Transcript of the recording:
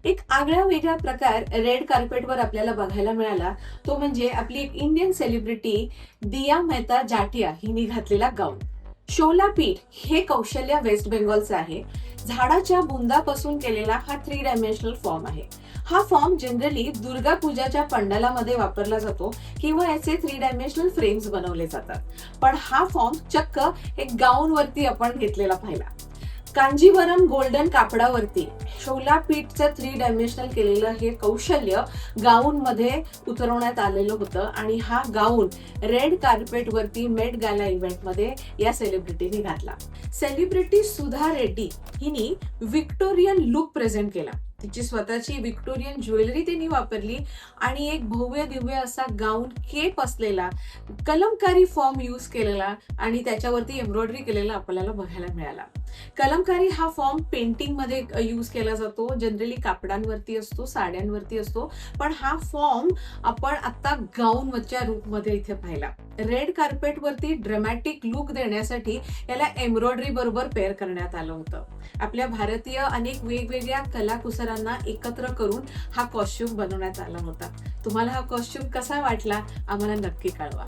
एक आगळा वेगळा प्रकार रेड कार्पेटवर आपल्याला बघायला मिळाला, तो म्हणजे आपली एक इंडियन सेलिब्रिटी दिया मेहता जाटिया हिने घातलेला गाऊन. शोला पीठ हे कौशल्य वेस्ट बेंगॉलचं आहे. झाडाच्या बुंदापासून केलेला हा 3 डायमेन्शनल फॉर्म आहे. हा फॉर्म जनरली दुर्गा पूजाच्या पंडालामध्ये वापरला जातो किंवा याचे 3 डायमेन्शनल फ्रेम्स बनवले जातात. पण हा फॉर्म चक्क एक गाऊन वरती आपण घेतलेला पाहिला. कांजीवरम गोल्डन कापडावरती शोला पीठचं 3 डायमेन्शनल केलेलं हे कौशल्य गाऊन मध्ये उतरवण्यात आलेलं होतं आणि हा गाऊन रेड कार्पेट वरती मेट गाला इव्हेंट मध्ये या सेलिब्रिटीने घातला. सेलिब्रिटी सुधा रेड्डी हिने विक्टोरियन लुक प्रेझेंट केला. तिची स्वतःची विक्टोरियन ज्वेलरी त्यांनी वापरली आणि एक भव्य दिव्य असा गाऊन केप असलेला कलमकारी फॉर्म यूज केलेला आणि त्याच्यावरती एम्ब्रॉयडरी केलेला आपल्याला बघायला मिळाला. कलमकारी हा फॉर्म पेंटिंग मध्ये यूज केला जातो. जनरली कापडांवरती असतो, साड्यांवरती असतो, पण हा फॉर्म आपण आता गाऊनच्या रूपमध्ये इथे पाहिला. रेड कार्पेट वरती ड्रामॅटिक लुक देण्यासाठी याला एम्ब्रॉयडरी बरोबर पेअर करण्यात आलं होतं. आपल्या भारतीय अनेक वेगवेगळ्या कलाकुसरांना एकत्र करून हा कॉस्ट्युम बनवण्यात आला होता. तुम्हाला हा कॉस्ट्युम कसा वाटला आम्हाला नक्की कळवा.